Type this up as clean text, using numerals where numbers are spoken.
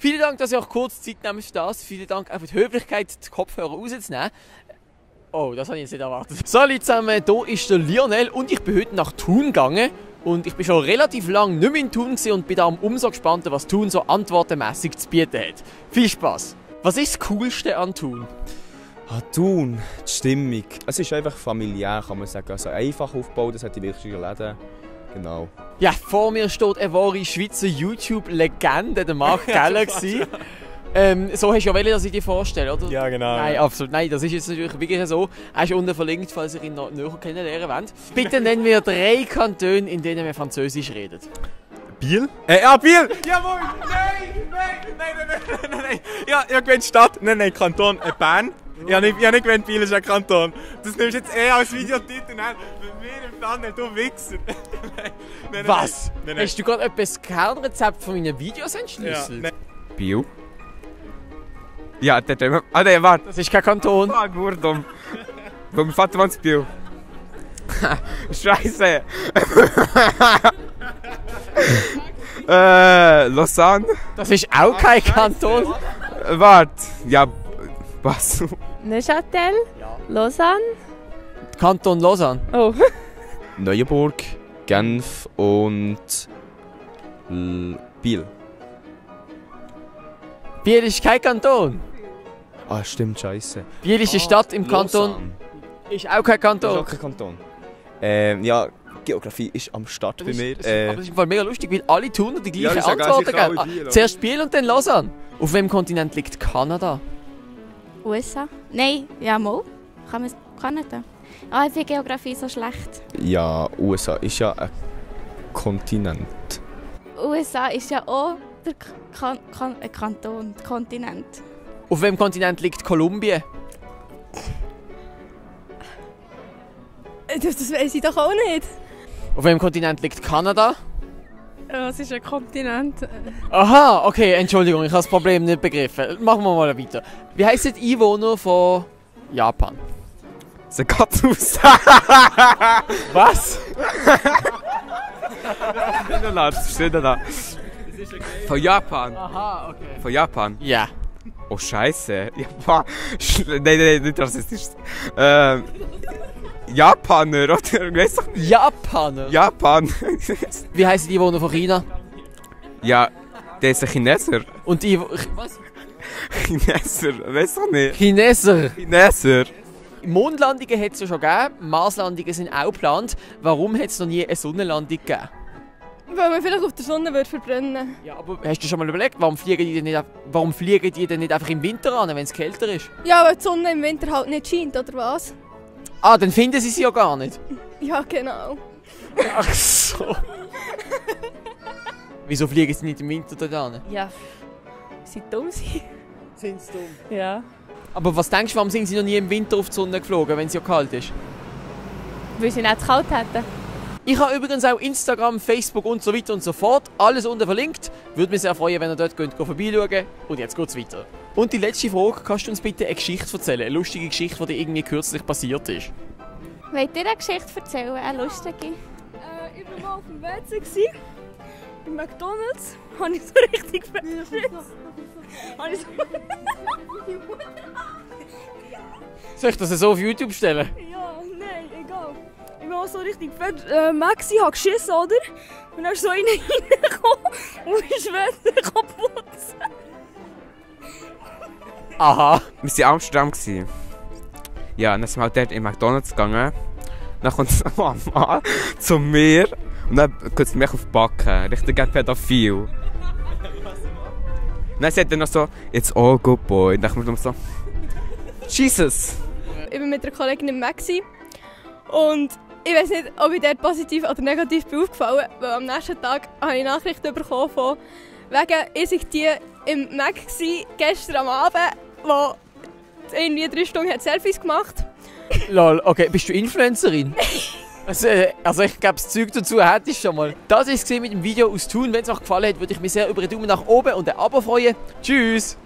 Vielen Dank, dass ihr auch kurz Zeit nehmt für das. Vielen Dank auch für die Höflichkeit, die Kopfhörer rauszunehmen. Oh, das habe ich jetzt nicht erwartet. Salut zusammen, hier ist der Lionel und ich bin heute nach Thun gegangen. Und ich bin schon relativ lange nicht mehr in Thun und bin darum umso gespannter, was Thun so antwortenmässig zu bieten hat. Viel Spaß! Was ist das Coolste an Thun? Thun, die Stimmung. Es ist einfach familiär, kann man sagen. Also einfach aufgebaut, das hat die wichtigen Läden. Genau. Ja, vor mir steht eine wahre Schweizer YouTube-Legende, der Marc Galaxy. So hast du ja wollen, dass ich dir vorstelle, oder? Ja, genau. Nein, absolut. Nein, das ist jetzt natürlich wirklich so. Er ist unten verlinkt, falls ihr ihn noch näher kennenlernen wollt. Bitte nennen wir 3 Kantone, in denen wir Französisch reden. Biel? Biel! Jawohl! Nein! Ja, ich gewinne Stadt. Nein, Kanton. Bern. Ich habe nicht gewinnt, Biel ist ein Kanton. Das nimmst du jetzt als Videotitel. Nein, mit mir im Pfanne, du Wichser. Nein, Was? Nein. Hast du gerade etwas Kernrezept von meinen Videos entschlüsselt? Ja, Biel? Ja, der warte. Das ist kein Kanton. Fuck, Wurdum. Mein Vater wohnt in Biel. Scheiße. Lausanne? Das ist auch kein Kanton. Warte. Ja, was? Neuchâtel, Lausanne. Kanton Lausanne. Oh. Neuenburg, Genf und Biel. Biel ist kein Kanton. Ah, stimmt, scheiße. Biel ist eine Stadt im Kanton. Lausanne. Ist auch kein Das ist Kanton. auch kein Kanton. Ja, Geografie ist am Start bei mir. Aber das ist im Fall mega lustig, weil alle Thuner die Ja, gleichen ist ja geil, Antworten sicher geben. alle Biel, Zuerst Biel und dann Lausanne. Auf welchem Kontinent liegt Kanada? USA? Nein, ja mal. Kann man Kanada? Ah, ich finde Geografie so schlecht. Ja, USA ist ja ein Kontinent. USA ist ja auch der Kanton, der Kontinent. Auf welchem Kontinent liegt Kolumbien? Das weiß ich doch auch nicht. Auf welchem Kontinent liegt Kanada? Ja, es ist ein Kontinent. Aha, okay, Entschuldigung, ich habe das Problem nicht begriffen. Machen wir mal weiter. Wie heisst die Einwohner von Japan? So geht's aus. Was? Das steht da. Von Japan. Aha, okay. Von Japan. Ja. Oh, scheiße. Japan. Nein, nicht rassistisch. Japaner, oder? Weißt du? Japaner? Japan. Wie heißen die Einwohner von China? Ja, der ist ein Chineser. Und die... Was? Chineser, weißt du nicht? Chineser. Chineser. Mondlandungen hat es ja schon gegeben, Marslandungen sind auch geplant. Warum hat es noch nie eine Sonnenlandung gegeben? Weil man vielleicht auf der Sonne wird verbrennen. Ja, aber hast du schon mal überlegt, warum fliegen die denn nicht einfach im Winter an, wenn es kälter ist? Ja, weil die Sonne im Winter halt nicht scheint, oder was? Ah, dann finden sie ja gar nicht. Ja, genau. Ach so. Wieso fliegen sie nicht im Winter da an? Ja, sie dumm sind. Sind sie dumm? Ja. Aber was denkst du, warum sind sie noch nie im Winter auf die Sonne geflogen, wenn es ja kalt ist? Weil sie nicht zu kalt hätten. Ich habe übrigens auch Instagram, Facebook und so weiter und so fort. Alles unten verlinkt. Würde mich sehr freuen, wenn ihr dort vorbeischauen. Und jetzt geht's weiter. Und die letzte Frage, kannst du uns bitte eine Geschichte erzählen? Eine lustige Geschichte, die dir irgendwie kürzlich passiert ist. Wollt ihr eine Geschichte erzählen? Eine lustige? Ich war mal auf dem WC. Bei McDonalds. Habe ich so richtig verschissen. Soll ich das so auf YouTube stellen? Ja, nein, egal. Ich war so richtig fett. Maxi hat geschissen, oder? Und dann ist so einer reingekommen und ist wieder kaputt. Aha. Wir waren in Amsterdam. Ja, dann sind wir halt dort in McDonalds gegangen. Dann kommt eine Mama zu mir und dann kürzt mich auf die Backen. Richtig pädophil. Dann sagt er noch so, it's all good boy. Und dann kommt so, Jesus! Ich bin mit einer Kollegin im Maxi und ich weiß nicht, ob ich dort positiv oder negativ bin aufgefallen, weil am nächsten Tag habe ich Nachrichten bekommen von wegen, ich sei die im Maxi gestern am Abend, wo irgendwie 3 Stunden hat Selfies gemacht. Lol, okay, bist du Influencerin? Also ich glaube, das Zeug dazu hättest du schon mal. Das war es mit dem Video aus Thun. Wenn es euch gefallen hat, würde ich mich sehr über einen Daumen nach oben und ein Abo freuen. Tschüss!